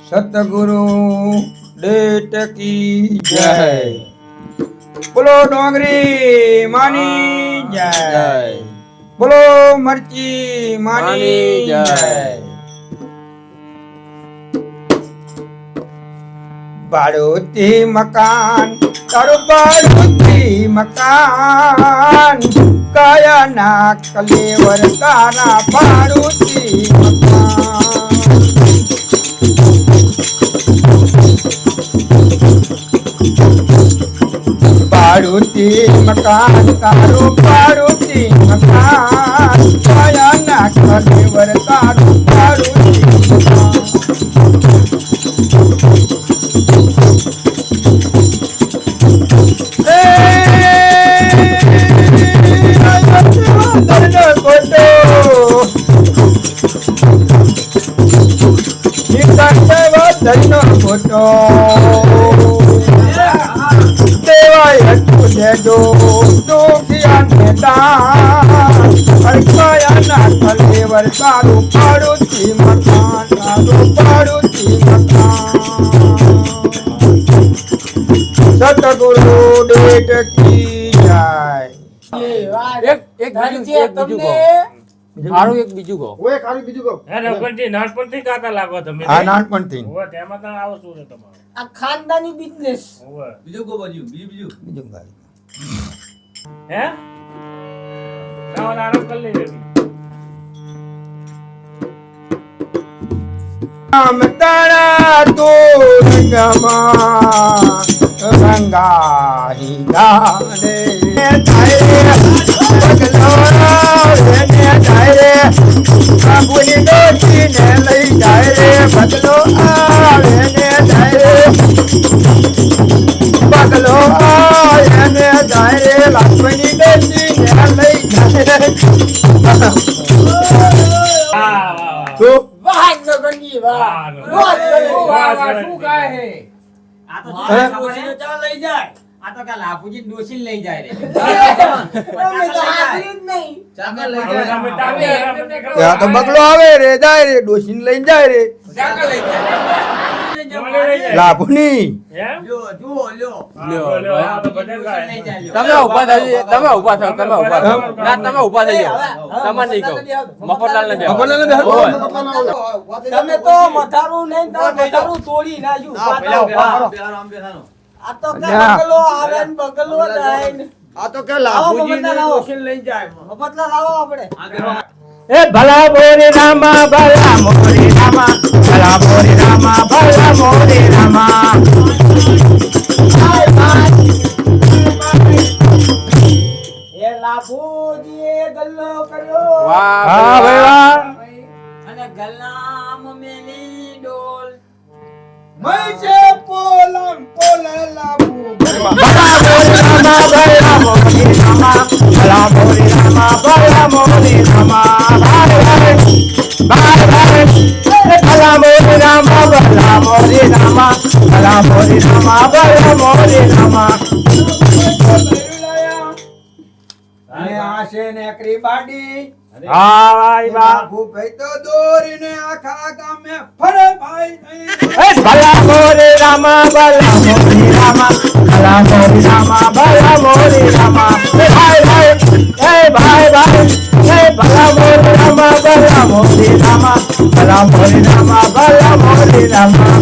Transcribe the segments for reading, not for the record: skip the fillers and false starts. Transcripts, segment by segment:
Satguru date કી જય. બોલો ડોંગરી માની જય. બોલો મરચી માની જય. ભાડુતી મકાન તારું ભાડુતી મકાન કયા ના કલેવર તારા ભાડુતી મકાન. ભાડુતી મકાન તારું ભાડુતી મકાન કયા ના કલેવર તારું ભાડુતી મકાન. દેવાય હતું દેજો દુખિયાને દાન અડકયા ના કલેવર તારું ભાડુતી મકાન તારું ભાડુતી મકાન. સતગુરુ ડેટ કી જય. મારું એક બીજું કહો. ઓય ખાલી બીજું કહો. હે નરપણથી નાનપણથી ગાતા લાગો તમે. આ નાનપણથી ઓવે તેમાં તો આવો શું છે તમારો. આ ખાનદાની બિઝનેસ. ઓવે બીજું કહો બાજુ બીજું બીજું ગાય. હે ના આરામ કરી લેજે. રામ તારા તો રંગમાં રંગાહી ગાને તારે પગલો એને તારે બાબુની ડોશીને લઈ જાય રે પગલો આવે ને તારે પગલો એને તારે બાબુની ડોશીને લઈ જાય રે. વાહ વાહ તો વાહ ગગનજી વાહ. વાહ શું કાય હે? આ તો હે? ડોશીને ચાલ લઈ જાય. આ તો કા લાભુજી ડોશી લઈ જાય રે. તમે તો હાજરી જ નહીં. ચાકર લઈ હવે જાય. તમે તાવે ત્યાં તો બગલો આવે રે જાય રે ડોશીને લઈને જાય રે ચાકર લઈ જાય. લાભુની. એમ લ્યો જુઓ લ્યો. લ્યો લ્યો આ તો ભજન ગાય. લઈ જાય લ્યો. તમે ઊભા થઈ જાઓ. તમે ઊભા થાઓ. તમે ઊભા થાઓ. ના તમે ઊભા થઈ જાઓ. તમારે નહીં કહું. મફતલાલ ને બેહો. મફતલાલને બેહો. ઓય. તમે તો મથારું નહીં તો મથારું તોડી નાખ્યું. હા, પેલા ઉભા રહો. આ તો ના. કા બગલો આવે ને બગલો જાય ને. આ તો કે આવો લાભુજી ને મફતલાલ આવો. ડોશીને લઈ જાય. મફતલાલ આવો આપણે. એ ભલા મોરે રામા ભલા મોરે રામા ભલા મોરે રામા ભલા મોરે રામા. એ લાભુજીએ ગલ્લો કર્યો. વાહ હા ભાઈ વાહ. અને ગલામ મેલી ડોલ. મૈસે પોલમ પોલે લાભુ. ભલા મોરે રામા ભલા મોરે રામા ભલા મોરે રામા ભલા મોરે રામા. ભાઈ ભાઈ ભાઈ ભાઈ ભલા મોરે રામા ભલા મોરે રામા ભલા મોરે રામા ભલા મોરે રામા. અને આ છે નેકરી બાડી. હા ભાઈ વાહ. બાપુ ભાઈ તો દોરીને આખા ગામે ફરે ભાઈ. એ ભલા મોરે રામા ભલા મોરે રામા ભલા મોરે રામા ભલા મોરે રામા. એ ભાઈ ભાઈ એ ભાઈ ભાઈ એ ભલા મોરે રામા ભલા મોરે રામા ભલા મોરે રામા ભલા મોરે રામા.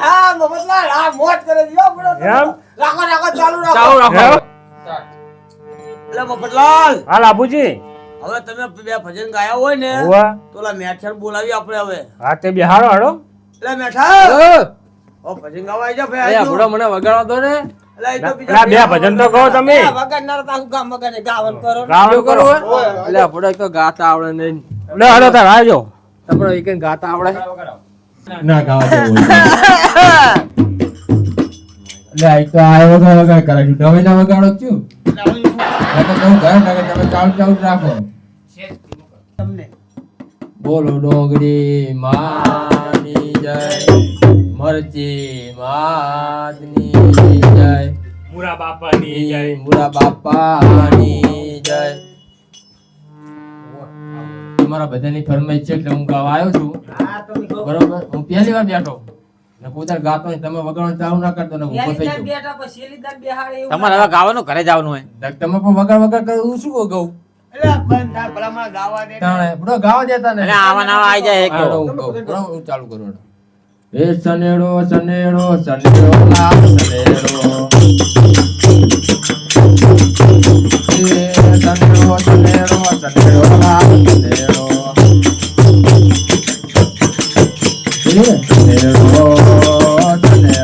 હા મફતલાલ આ મોજ કરે છે હો બડો. એમ? રાખો રાખો ચાલુ ચાલો રાખો. રાખો. એટલે મફતલાલ હા લાભુજી. હવે તમે બે ભજન ગાયા હોય ને ઓવે તો ઓલા મેઠર બોલાવી આપણે હવે. હા તે બિહારો હાડો. એટલે મેઠર ઓ, ઓ ભજન ગાવા આવી જા એ ભાઈ. આ બુડો મને વગાડવા દો ને. એટલે એ તો ના બે ભજન તો કહો તમે. એ વગરનાર તો આખું ગામ વગર ગાવન કરો. ગાવાનું શું કરો. કરવું હોય? એટલે આ બુડો એક તો ગાતા આવડે નહીં. લે હાડો તાર આવજો. તમને એક ગાતા આવડે. ના ગાવા દેવું. એટલે આ તો આયો વગર કરાયું. તમે ના વગાડો છું. આ તો કહું ઘર ના તમે ચાલુ ચાલુ રાખો. તમને બોલો ડોંગરી માની જય, મરચી માતની જય, મુરા બાપાની જય. મુરા બાપાની જય. તમારા બધાની ફરમાઈશ છે એટલે હું ગાવા આવ્યો છું. હા તમે કહો. બરોબર, હું પહેલી વાર બેઠો ને પોતાને ગાતો નહીં, તમે વગાડવાનું ચાલુ ના કરતો ને ઊભો થઈ પેલી દાન જાઉં. બેઠા પછી છેલ્લી દાન બેહાડે એવું તમારે હવે ગાવાનું ઘરે જવાનું હોય. તમે પણ વગાડ કરો, હું શું ગાઉં? એટલે બંધ થાય, ભલામણ ગાવા દે. તાણે બરો ગાવા દેતા ને. એટલે આવા નવા આઈ જાય એક તો. હા, હું ગાઉં. બરો, હું ચાલુ કરું. એ સનેડો સનેડો સનેડો લાલ સનેડો, એ સનેડો સનેડો સનેડો લાલ સનેડો, એ સનેડો સનેડો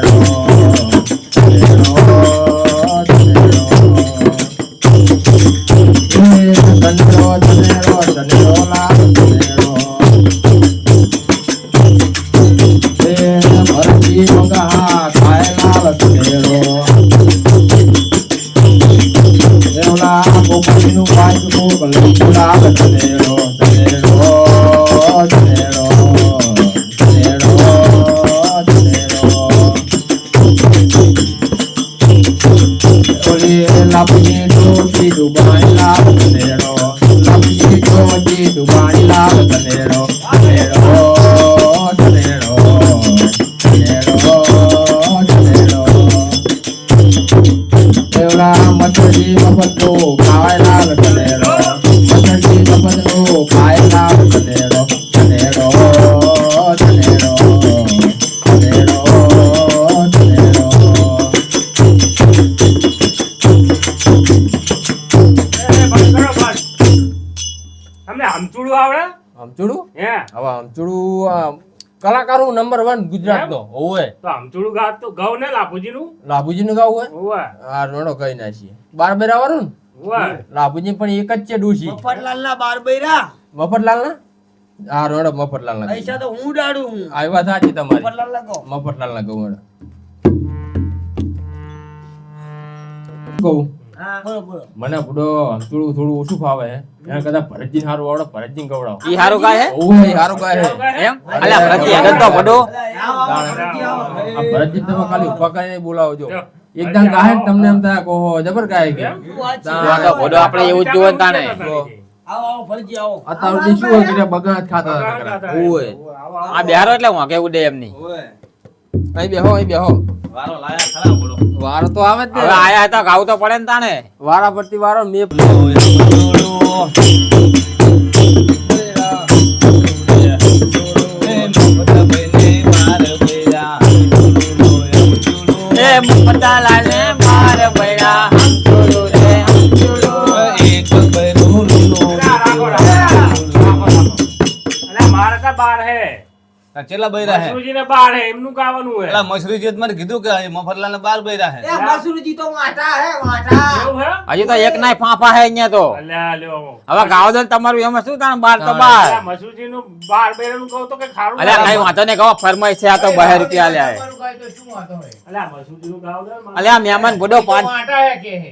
તમને હમચુડું આવડે? હમચુડું? હે હવે હમચુડું કલાકારો નંબર 1 ગુજરાતનો હોવે. તો હમચુડું ગાવ ને લાભુજીનું? લાભુજીનું ગાવું હોય? હોવે હા, રોડો કઈ નાખીએ. 12 બેરા વાળું ને? હોવે. લાભુજી પણ એક જ છે ડોશી. મફતલાલના બાર બૈરા મફતલાલ ના? હા, રોડો મફતલાલ ના. પૈસા તો હું ડાડું હું આ વાત સાચી તમારી. મફતલાલ લગો મફતલાલ ના કહું હેડો. કહું હા બોલો બોલો મને બુડો હમચુડું થોડું ઓછું ફાવે હે. એના કરતા ભરતજી હારું આવડે, ભરતજી ગવડાવો. ઈ હારું ગાય હે? ઓય હારું ગાય હે. એમ? અલ્યા ભરતજી હેડો તો પડો. આ ભરતજી તમે ખાલી ઉભા કરીને બોલાવજો. એકદમ ગાય ને તમને એમ થાય કે ઓહો જબર ગાય કે. તો આ તો પડો આપણે એવું જ જોવે ને તાણે. આવો આવો ફરજી આવો અત્યાર સુધી શું હોય કે બગાડ ખાતા હતા. ઓય. આ બિહારો એટલે વાંકે ઉડે એમની. અહીં બેહો, અહીં બેહો. વારો તો આવે જ હવે ને. આયા હતા ગાવું તો પડે ને તાણે. વારા પરથી વારો મેપ. એ મફતલાલ ને બાર બૈરા હમચુડું રે હમચુડું. અલ્યા મારે તો બાર હે. ચેલા બૈરા હે મસરૂજીને બાર હે, એમનું ગાવાનું હે. પેલા મસરૂજી મને કીધું કે મફતલાલ ને 12 બૈરા હે. એ મસરૂજી તો વાટા હે વાટા એવું હે? હજી તો એક નાય ફાંફા હે અહીંયા તો. અલ્યા લ્યો. હવે ગાવ દો ને તમારું એમાં શું તાણે બાર તો બાર. અલ્યા મસરૂજીનું બાર બેરાનું કહું તો કે ખારું અલ્યા કઈ વાંધો નહીં, કહો ફરમાઈશ છે આ તો 2 રૂપિયા લ્યા હે. અલ્યા મસરૂજીનું ગાવ દે. અલ્યા મહેમાન બુડો 5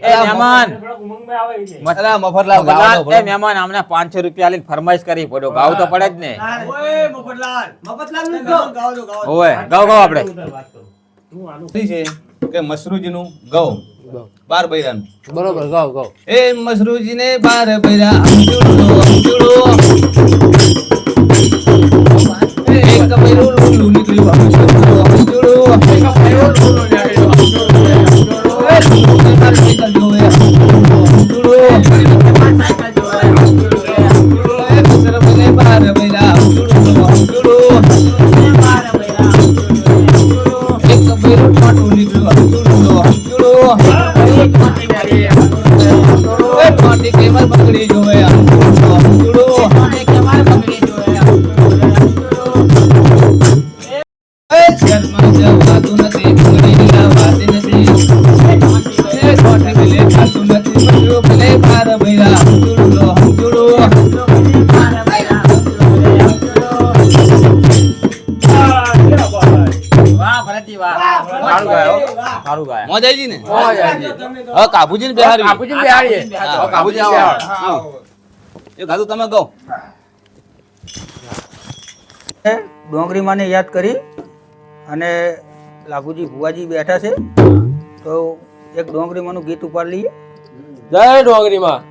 એ મહેમાન થોડોક ઉમંગમાં આવે ઈ છે. અલા મફતલાલ મફતલાલ, ગાવડો એ મહેમાન અમને 500 રૂપિયા લઈને ફરમાઈશ કરી પડો ગાવ તો પડે જ ને. ઓય મફતલાલ મફતલાલ નું ગાવ ગાવ ઓય ગાવ ગાવ આપણે. વાત કરું. હું આનું છે કે મસરૂજી નું ગૌ 12 બૈરાનું. બરોબર ગાવ ગાવ. એ મસરૂજી ને 12 બૈરા હમચુડો હમચુડો, એક બૈરું લૂલું નીકળ્યું હમચુડો હમચુડો, એક બૈરું લૂલું નીકળ્યું હમચુડો હમચુડો, એ લૂલું મારી સાયકલ જોવે હમચુડો હમચુડો, એ મસરૂજી ને 12 બૈરા હમચુડો હમચુડો, એક બૈરું ટાટું નીકળ્યું હમચુડો હમચુડો, એ પાટી કેમર પકડી જોવે હમચુડો હમચુડો, એ શેરમાં જવાતું નથી પકડી લાવાતી નથી, એ પાટી પેલે ખાતું નથી પકડ્યું પેલે 12 બૈરા હમચુડો હમચુડો. વાહ ભરતજી વાહ. સારું ગાયો. સારું ગાયા. મોજ આવી ને? ઓય હવે કાબુજી ને બેહારી. કાબુજી બેહાડીએ. હા, કાબુજી બેહાડ. એ ગાધું તમે ગો. ડોંગરી માને યાદ કરી અને લાગુજી ભુવાજી બેઠા છે તો એક ડોંગરી માનું ગીત ઉપાડ લઈએ. જય ડોંગરીમાં.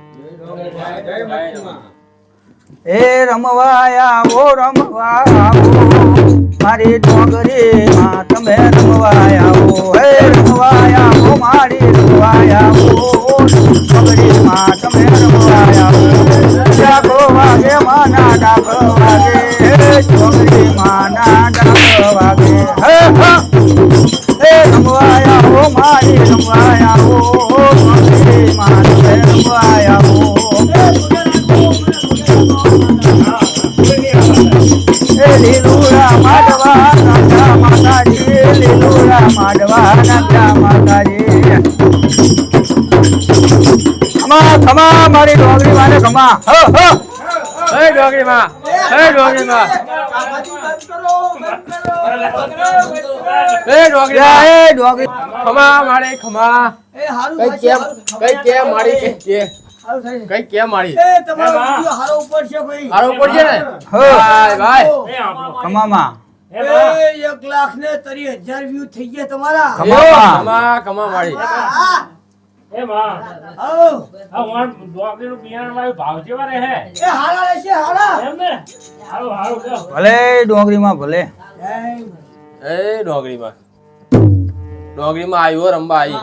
હે રમવા આવો મારી ડોંગરીમાં તમે રમવા આવો હે રમવા આવો મારી રમવા આવો ડોંગરીમાં તમે રમવા આવો ડાકો વાગે માના ડાકો વાગે હે ડોંગરીમાં ના ડાકો વાગે હે રમવા આવો મારી રમવા આવો ડોંગરીમાં તમે રમવા આવો લીલુડા માડવા નાગા માતાજી લીલુડા માડવા નાગા માતાજી ખમા મારી ડોંગરી માને ખમા હો હો હે ડોંગરી માં હે ડોંગરી માં હે ડોંગરી માં એ ડોંગરી ખમા મારે ખમા કઈ કેમ મારી કે કઈ કેમ મારી હારો ઉપર છે ને હો ભાઈ ભાઈ એ આપણો ખમામાં એ બા 1,30,000 વ્યૂ થઈ ગયા તમારા કમા મારી એ બા આ હું ડોકરીનું બિયારણ લાવ્યું ભાવ જેવા રહે હે એ હારા રહેશે હારા એમ ને હારું હારું લ્યો. ભલે ડોંગરીમાં ભલે એ ડોંગરીમાં આવ્યો રંબા આવી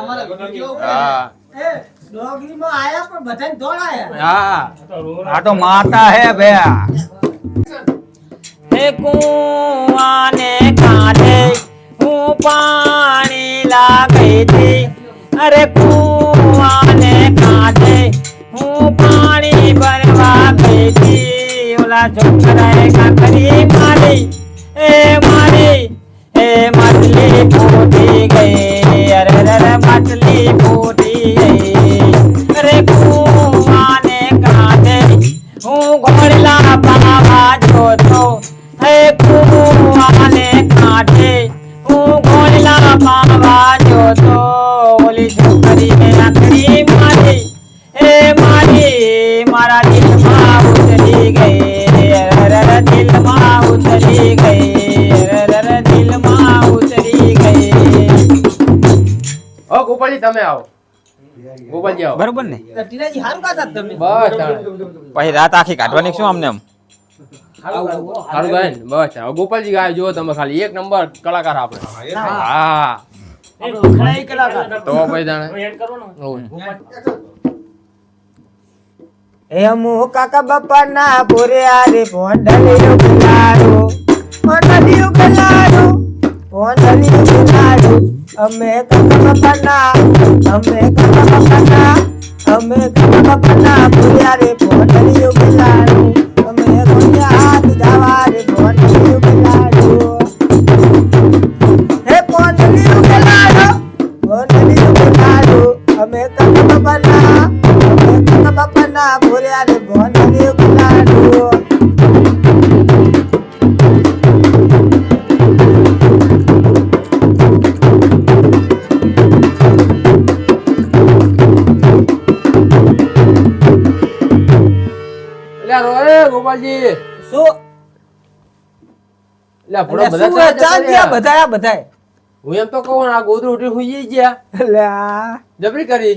હા એ ડોગરીમાં આયા પણ બધાને દોડાયા હા તો રોડ આ તો માતા હે ભયા હે કુવાને કાંઠે હું પાણી લાગી હતી અરે કુવાને કાંઠે હું પાણી ભરવા ગઈ હતી ઓલા છોકરાએ કાંકરી મારી એ મછલી ફૂટી ગઈ અરે મછલી ફૂટી ગઈ અરે કુવાને કાંઠે હું ઘોડલા પાવા જોતો હે કુવાને કાંઠે હું ઘોડલા પાવા જોતો ઓલી છોકરીને આંકડી મારી એ મારા દિલમાં ઉતરી ગઈ અરે દિલમાં ઉતરી ગઈ અરે દિલમાં ઉતરી ગઈ ઓ ગોપાલજી તમે આવો ગોપાલજી આવો બરોબર ને ટીનાજી હારું ગાતા તમે બસ તાણે. પછી રાત આખી કાઢવાની શું આમને એમ સારું ગાય ને બસ હવે ગોપાલજી ગાય જુઓ તમે ખાલી એક નંબર કલાકાર આપણે હા એ દુખડાઈ કલાકાર તો ભાઈ તાણે એડ કરવાનો એ મુ કાકા બાપા ના બોર્યા રે ભોંડલિયું ગલાડું અમે કાકા બાપા ના બોર્યા રે ભોંડલિયું ગલાડું અમે કોન્યા હાથ જાવા રે ભોંડલિયું ગલાડું હે ભોંડલિયું ગલાડું અમે કાકા બાપા ના બોર્યા રે ભોંડલિયું ગલાડું ગોપાલજી શું લે ભૂરો શું બધા ચાંદ ગયા બધાયા બધાય હું એમ તો કહું આ ગોદરું ઉઠી હુઈ ગયા લે આ જબરી કરી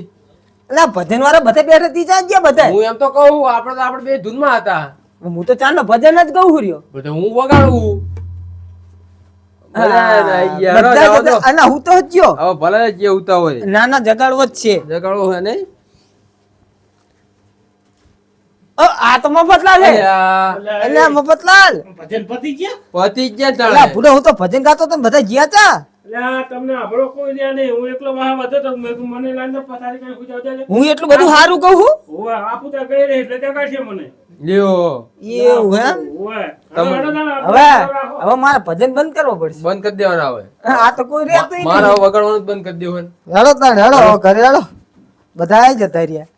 લા ભજન વાળા બધા બેઠા તી ચાંદ ગયા બધાય હું એમ તો કહું આપણે બે ધૂનમાં હતા હું તો ચાંદ નો ભજન જ ગઉં રહ્યો બધા હું વગાડું બધા અને હું તો હજ્યો હવે ભલે જે ઉતા હોય નાના જગાડવો જ છે જગાડો હોય નહીં આ તો મફતલાલ છે એટલે મફતલાલ ભજન પતી ગયા પતિ જ ગયા લા ભૂડો હું તો ભજન ગાતો તો બધા જ્યાં તા એટલે આ તમને આપણો કોઈ રહ્યા નહીં હું એકલો વાહ વધો તો મેં કીધું મને લાઈન પથારી કરી ખુજાવ દે હું એટલું બધું સારું કહું છું ઓવે આપું તો ગઈ રહી એટલે જગાડશે મને લ્યો એવું એમ ઓવે તમે- હવે મારે ભજન બંધ કરવો પડશે બંધ કરી દેવાના હવે આ તો કોઈ રહેતું મારે હવે વગાડવાનું જ બંધ કરી દેવાનું હેડો તાણ હેડો ઘરે હેડો બધા આવી જતા રહ્યા